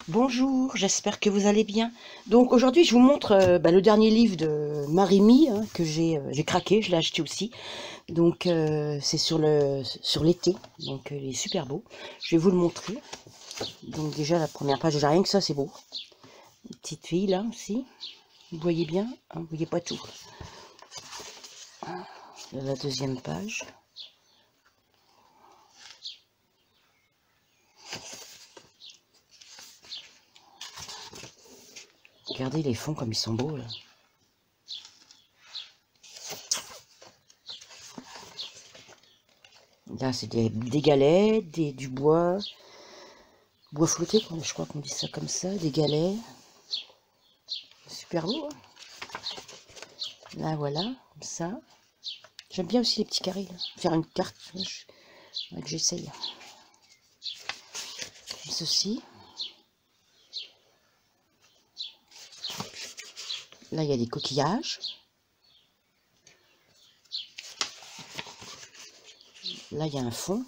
Bonjour, j'espère que vous allez bien. Donc aujourd'hui, je vous montre le dernier livre de Marie-Mi que j'ai craqué, je l'ai acheté aussi. Donc c'est sur l'été, donc il est super beau. Je vais vous le montrer. Donc déjà la première page, déjà rien que ça, c'est beau. Une petite fille là aussi. Vous voyez bien, hein, vous voyez pas tout. La deuxième page. Regardez les fonds comme ils sont beaux là. Là c'est des galets, du bois flotté, je crois qu'on dit ça comme ça, des galets. Super beau. Hein, là voilà, comme ça. J'aime bien aussi les petits carrés, là. Faire une carte, que j'essaye. Ceci. Là, il y a des coquillages. Là, il y a un fond.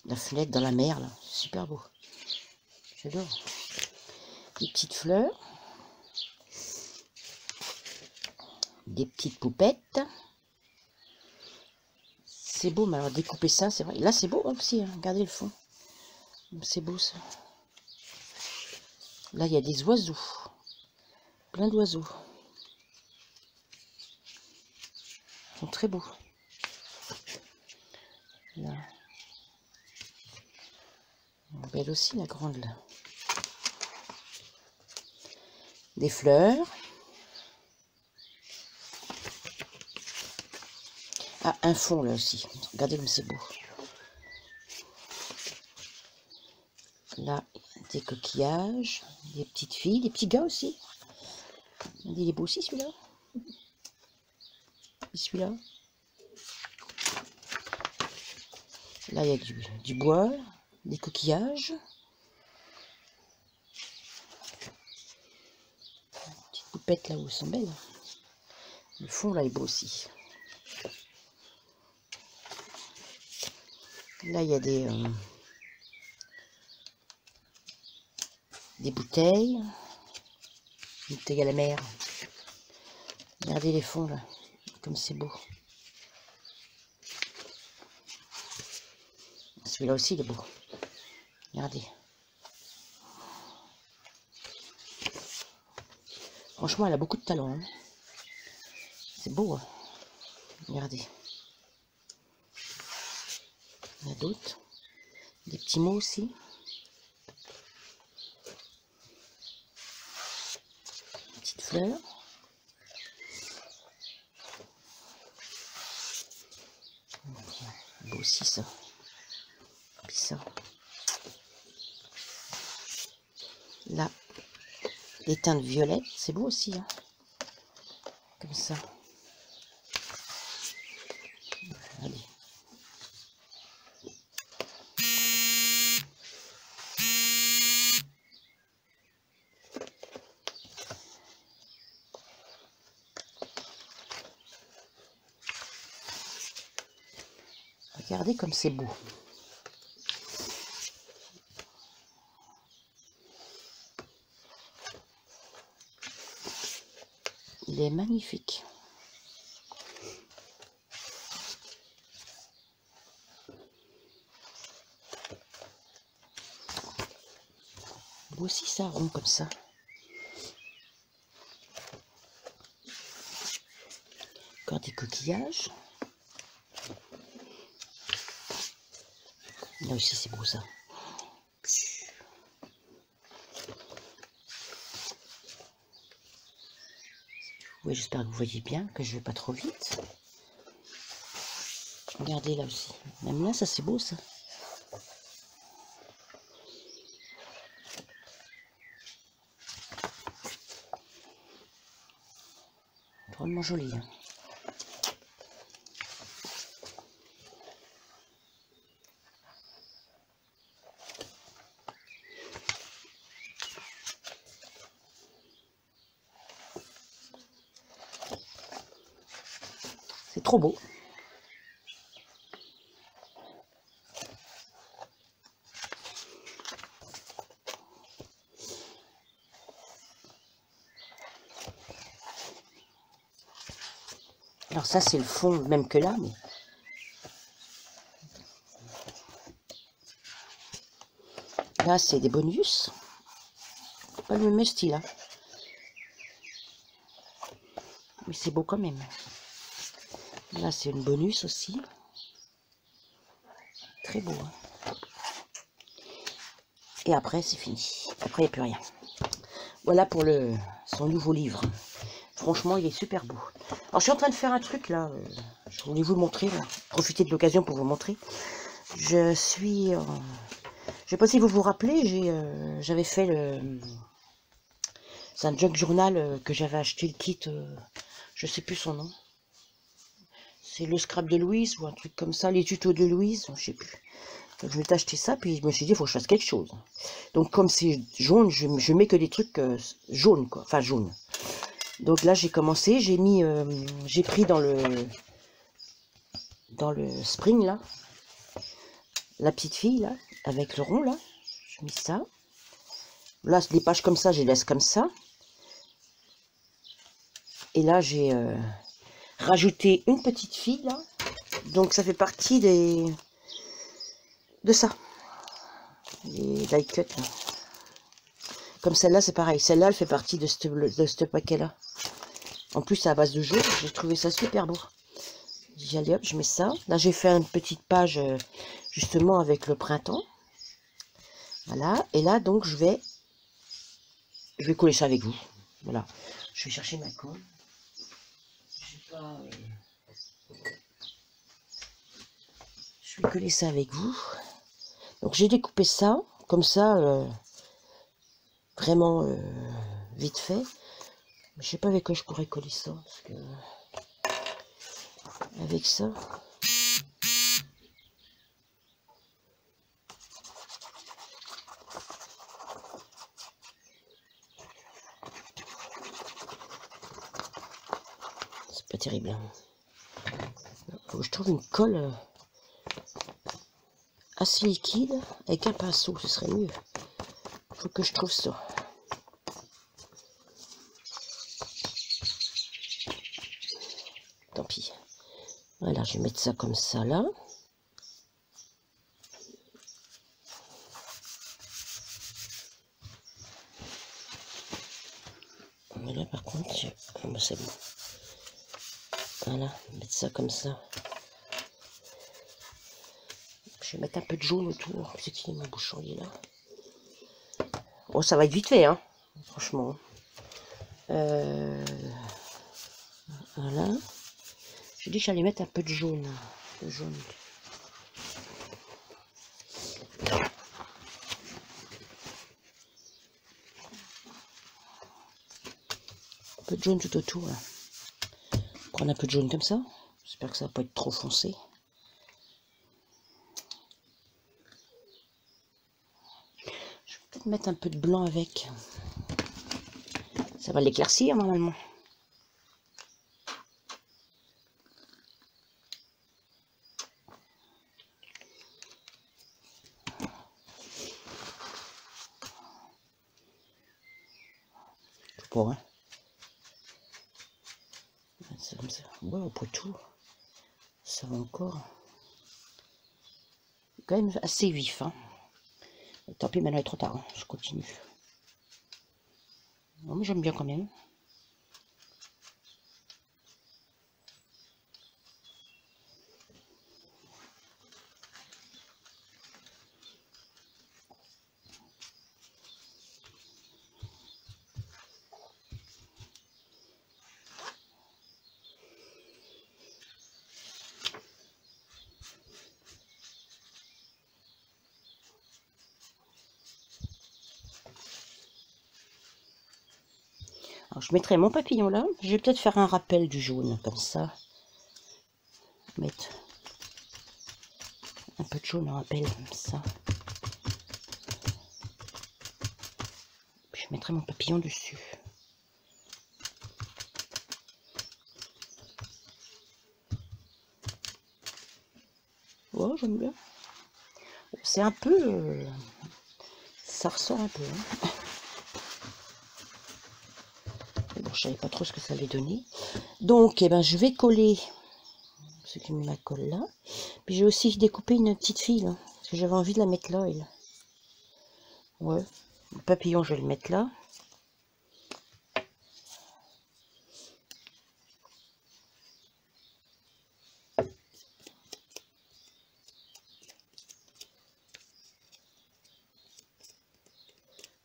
La fenêtre dans la mer, là. Super beau. J'adore. Des petites fleurs. Des petites poupettes. C'est beau, mais alors découper ça, c'est vrai. Là, c'est beau aussi. Hein. Regardez le fond. C'est beau, ça. Là, il y a des oiseaux. Plein d'oiseaux. Ils sont très beaux. Là. Belle aussi, la grande, là. Des fleurs. Ah, un fond, là aussi. Regardez comme c'est beau. Là, des coquillages, des petites filles, des petits gars aussi. Il est beau aussi, celui-là. Et celui-là. Là, il y a du bois, des coquillages. Petites poupettes là où elles sont belles. Le fond là est beau aussi. Là, il y a des bouteilles. Une bouteille à la mer. Regardez les fonds là, comme c'est beau. Celui-là aussi, il est beau. Regardez. Franchement, elle a beaucoup de talent. Hein. C'est beau. Hein. Regardez. Il y en a d'autres. Des petits mots aussi. Petites fleurs. Beau aussi ça. Puis ça. Là, des teintes violettes, c'est beau aussi. Hein. Comme ça. Allez. Regardez comme c'est beau. Il est magnifique. Beau aussi ça, rond comme ça. Encore des coquillages. Là aussi c'est beau ça. Oui, j'espère que vous voyez bien, que je vais pas trop vite. Regardez là aussi. Même là, ça c'est beau ça. Drôlement joli. Hein. C'est trop beau. Alors ça c'est le fond même que là, mais là c'est des bonus. Pas le même style, hein. Mais c'est beau quand même. Là c'est une bonus aussi. Très beau, hein. Et après c'est fini. Après il n'y a plus rien. Voilà pour son nouveau livre. Franchement il est super beau. Alors je suis en train de faire un truc là. Je voulais vous le montrer. Là. Profiter de l'occasion pour vous montrer. Je suis... je sais pas si vous vous rappelez, j'avais fait le... C'est un junk journal que j'avais acheté le kit, je sais plus son nom. C'est le scrap de Louise ou un truc comme ça, les tutos de Louise, je sais plus. Donc, je vais t'acheter ça, puis je me suis dit, il faut que je fasse quelque chose. Donc comme c'est jaune, je mets que des trucs jaunes, quoi, enfin jaunes. Donc là j'ai commencé, j'ai pris dans le spring là, la petite fille là, avec le rond là, j'ai mis ça. Là les pages comme ça, je les laisse comme ça. Et là j'ai rajouté une petite fille là, donc ça fait partie de ça, les die cut là. Comme celle-là c'est pareil, celle-là elle fait partie de ce paquet là. En plus c'est à base de jaune, j'ai trouvé ça super beau. J'ai dit allez hop, je mets ça. Là j'ai fait une petite page justement avec le printemps. Voilà, et là donc je vais coller ça avec vous. Voilà, je vais chercher ma colle. Je vais coller ça avec vous. Donc j'ai découpé ça, comme ça, vraiment vite fait. Mais je sais pas avec quoi je pourrais coller ça, parce que avec ça. C'est pas terrible. Faut que je trouve une colle assez liquide avec un pinceau, ce serait mieux. Faut que je trouve ça. Tant pis. Voilà, je vais mettre ça comme ça là. Mais là par contre, c'est bon. Voilà, mettre ça comme ça. Je vais mettre un peu de jaune autour. C'est qui mon bouchon, il est là. Bon, ça va être vite fait, hein. Franchement. Voilà. J'ai dit que j'allais mettre un peu de jaune. De jaune. Un peu de jaune tout autour. Là. Prendre un peu de jaune comme ça. J'espère que ça va pas être trop foncé. Je vais peut-être mettre un peu de blanc avec. Ça va l'éclaircir normalement. Pour hein. C'est comme ça. Ouais, après tout, ça va encore. Quand même assez vif. Hein. Tant pis, maintenant il est trop tard. Hein. Je continue. Non, mais j'aime bien quand même. Alors, je mettrai mon papillon là. Je vais peut-être faire un rappel du jaune, comme ça. Mettre un peu de jaune en rappel, comme ça. Puis je mettrai mon papillon dessus. Ouais, j'aime bien. C'est un peu... ça ressort un peu. Hein. Bon, je savais pas trop ce que ça allait donner. Donc, eh ben, je vais coller ce qui me la colle là. Puis j'ai aussi découpé une petite fille, là, parce que j'avais envie de la mettre là, elle. Ouais, le papillon, je vais le mettre là.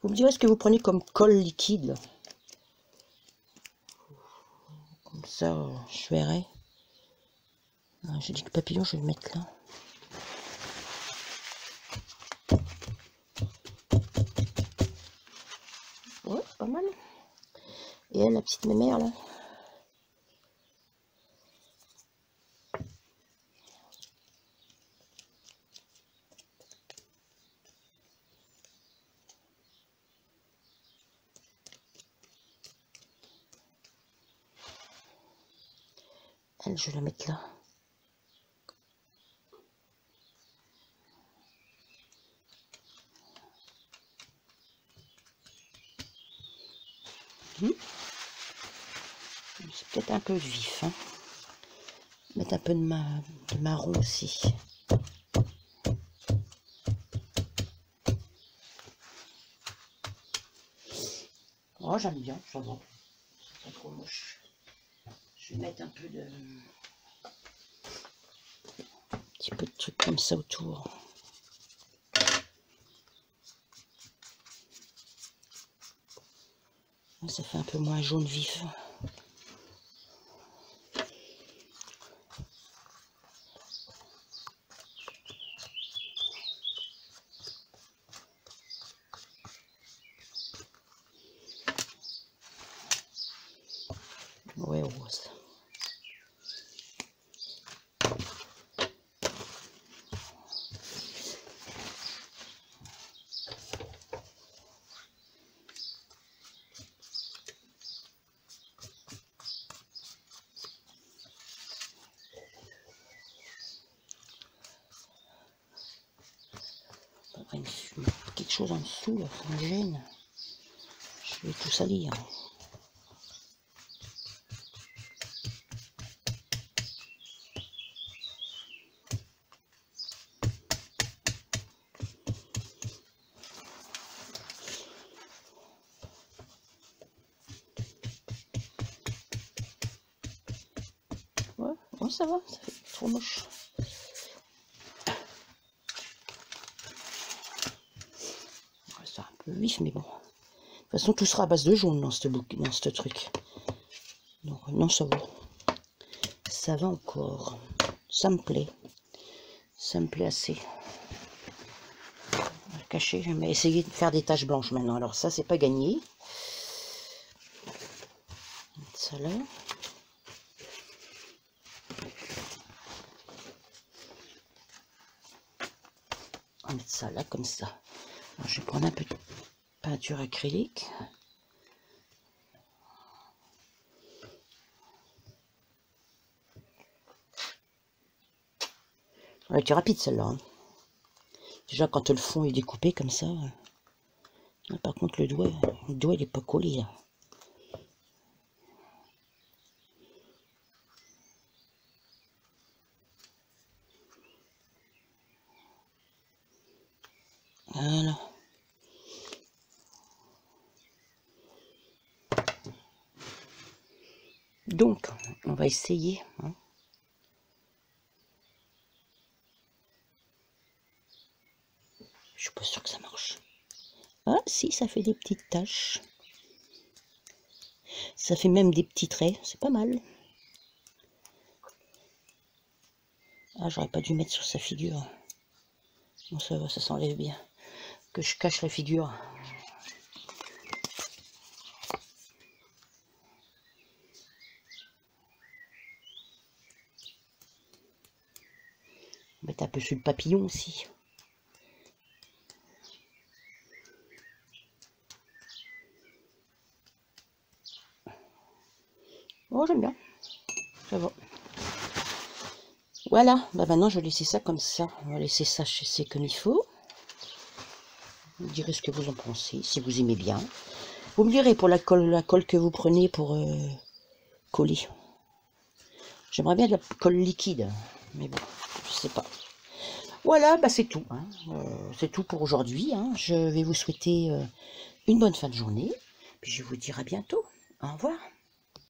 Vous me direz ce que vous prenez comme colle liquide, là. Comme ça, je verrai. J'ai dit que le papillon, je vais le mettre là. Ouais, pas mal. Et elle, la petite mémère, là. Elle, je vais la mettre là. C'est peut-être un peu vif, hein. Mettre un peu de marron aussi. Oh, j'aime bien, ça va. C'est pas trop moche. Je vais mettre un peu de... Un petit peu de trucs comme ça autour. Ça fait un peu moins jaune vif. Ouais, rose. Quelque chose en dessous, là, ça me gêne. Je vais tout salir. Ouais, ouais, ça va, ça fait trop moche. Ouais, c'est un peu vif, mais bon. De toute façon, tout sera à base de jaune dans ce truc. Donc, non, ça va. Ça va encore. Ça me plaît. Ça me plaît assez. On va le cacher. Je vais essayer de faire des taches blanches maintenant. Alors, ça, c'est pas gagné. Ça là. On va mettre ça là, comme ça. Alors, je vais prendre un peu de peinture acrylique. Elle était rapide celle-là. Hein. Déjà quand le fond est découpé comme ça. Par contre le doigt il est pas collé. Là. Voilà. Donc, on va essayer. Hein. Je suis pas sûre que ça marche. Ah, si, ça fait des petites taches. Ça fait même des petits traits. C'est pas mal. Ah, j'aurais pas dû mettre sur sa figure. Bon, ça va, ça s'enlève bien. Que je cache la figure. On va mettre un peu sur le papillon aussi. Oh, j'aime bien. Ça va. Voilà. Bah maintenant, je vais laisser ça comme ça. On va laisser ça sécher comme il faut. Vous me direz ce que vous en pensez, si vous aimez bien. Vous me direz pour la colle que vous prenez pour coller. J'aimerais bien de la colle liquide, mais bon, je sais pas. Voilà, bah c'est tout. Hein. C'est tout pour aujourd'hui. Hein. Je vais vous souhaiter une bonne fin de journée. Puis je vous dis à bientôt. Au revoir.